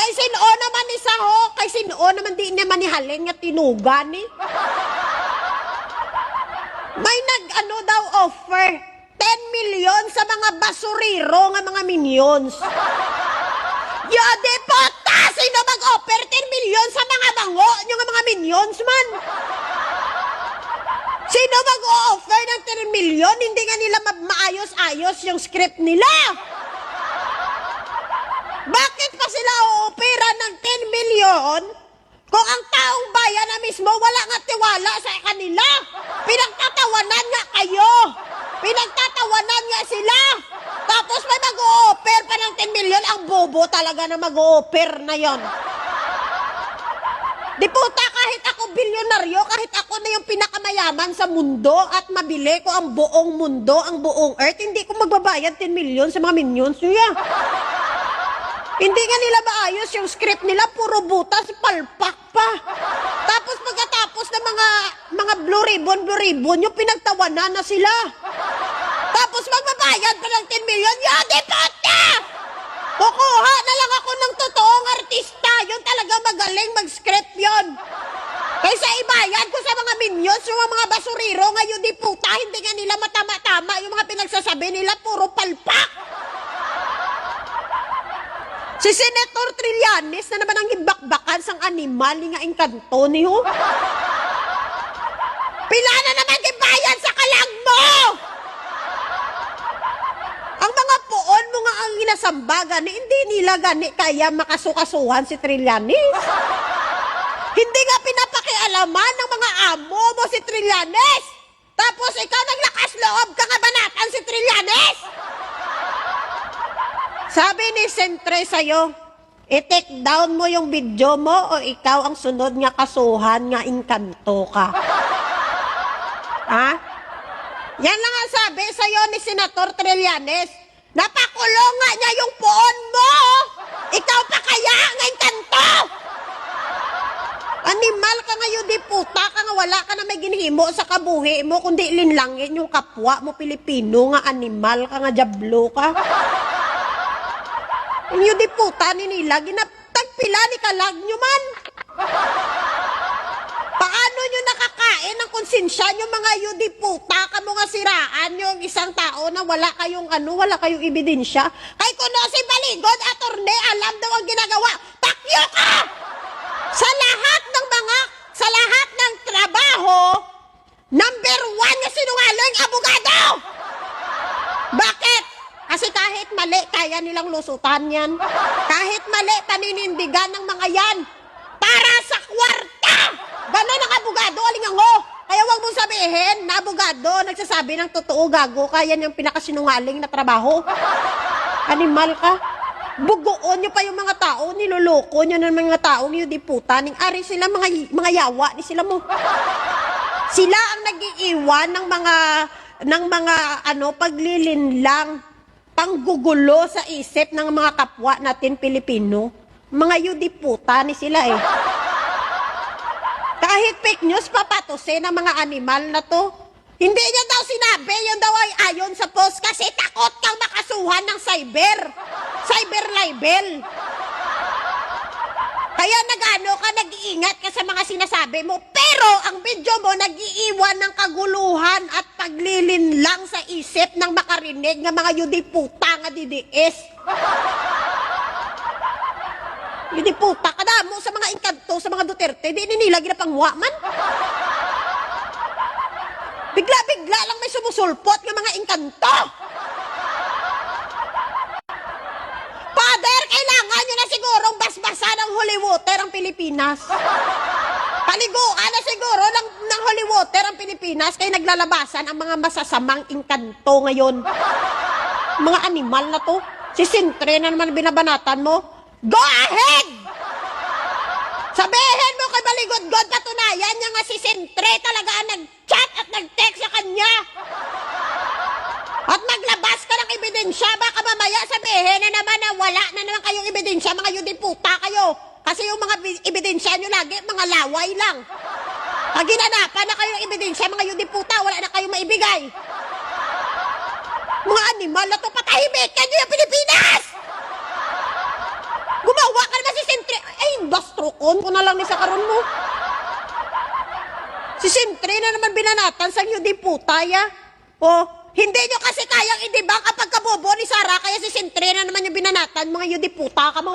Kay sino naman isa ho, kay sino naman di naman ni haleng nga tinugan ni. May nag-ano daw offer, 10 million sa mga basuriro nga mga minions. Yade pota, sino mag-offer 10 million sa mga bango nyo nga mga minions man? Sino mag-offer ng 10 million? Hindi nga nila maayos-ayos yung script nila. Bakit pa sila uopera ng 10 million kung ang taong bayan na mismo wala nga tiwala sa kanila? Pinagtatawanan nga kayo. Pinagtatawanan nga sila. Tapos may mag-o-offer pa ng 10 million. Ang bobo talaga na mag-o-offer na yon. Di puta, kahit ako bilyonaryo, kahit ako na yung pinakamayaman sa mundo at mabili ko ang buong mundo, ang buong earth, hindi ko magbabayad 10 million sa mga minions nyo yan. Hindi nga nila maayos yung script nila, puro butas, palpak pa. Tapos pagkatapos ng mga blue ribbon, yung pinagtawanan na sila. Tapos magbabayad pa ng 10 million, yadi puta! Kukuha na lang ako ng totoong artista, yun talaga magaling mag-script yun. Kaysa ibayad ko sa mga minions, yung mga basuriro, ngayon di puta, hindi nga nila matama-tama, yung mga pinagsasabi nila, puro palpak. Si Senator Trillanes na naman ang hibakbakan sang animal nga engkanto niyo. Pila na naman gibayad sa kalag mo! Ang mga puon mo nga ang ginasamba gani, hindi nila gani kaya makasukasuhan si Trillanes. Hindi nga pinapakialaman ng mga amo mo si Trillanes. Tapos ikaw naglakas loob ka nga banatan si Trillanes. Sabi ni Sentre sa'yo, i-take down mo yung video mo o ikaw ang sunod nga kasuhan nga engkanto ka. Ha? Yan lang ang sabi sa'yo ni Senator Trillanes. Napakulong nga niya yung puon mo! Ikaw pa kaya nga engkanto! Animal ka ngayon di puta ka nga wala ka na may ginhimo sa kabuhi mo kundi linlangin yung kapwa mo Pilipino nga animal ka nga jablo ka. Inyo di puta ni nila, ginaptagpila ni kalag nyo man. Paano nyo nakakain ang konsensya nyo mga yudi puta ka mo nga siraan yung isang tao na wala kayong ebidensya? Kay kuno si Baligod, attorney, alam daw ang ginagawa. Takyo ka! Sa lahat ng trabaho, number 1 na sinungaling abogado! Bakit? Kasi kahit mali, kaya nilang lusutan yan. Kahit mali, paninindigan ng mga yan. Para sa kwarta! Ganon ang abogado, alingango. Kaya wag mong sabihin na abogado, nagsasabi ng totoo, gago, kaya yung pinakasinungaling na trabaho. Animal ka. Bugoon nyo pa yung mga tao, niloloko nyo ng mga tao, yung di puta, ning ari sila mga yawa, ni sila mo. Sila ang nag-iiwan ng mga paglilinlang, panggugulo sa isip ng mga kapwa natin Pilipino. Mga yudi puta ni sila eh. Kahit fake news, papatusin ang mga animal na to. Hindi niya daw sinabi, yun daw ay ayon sa post kasi takot kang makasuhan ng cyber libel. Kaya nag-iingat ka sa mga sinasabi mo, pero ang video mo nag-iiwan ng kaguluhan at paglilinlang sa isip ng makarinig ng mga yudi puta nga DDS. Yudi puta, kadamo sa mga engkanto, sa mga Duterte, di nila ginapangwa man. Bigla-bigla lang may sumusulpot ng mga engkanto. Father, kailangan nyo na sigurong basbasan ng holy water ang Pilipinas. Paliguan na siguro ng holy water ang Pilipinas kaya naglalabasan ang mga masasamang engkanto ngayon. Mga animal na to. Si Sentre na naman binabanatan mo. Go ahead! Sabihin mo kay Baligod-God, patunayan niya nga si Sentre talaga ang nag-chat at nag-text sa kanya. At maglabas ka ng ebidensya, baka mamaya sabihin na naman na wala na naman kayong ebidensya, mga yun din puta kayo. Kasi yung mga ebidensya nyo lagi, mga laway lang. Pag ginanapan na kayo ng ebidensya, mga yun din puta, wala na kayong maibigay. Mga animal na to, patahimik ka nyo yung Pilipinas! Gumawa ka naman si Sentry, ay, bastrokon ko na lang ni sa karon mo. Si Sentry na naman binanatan sa inyo di putaya. Oh, hindi nyo kasi kayang idibang kapag kabobo ni Sara, kaya si Sentry na naman yung binanatan, mga yun di puta ka mga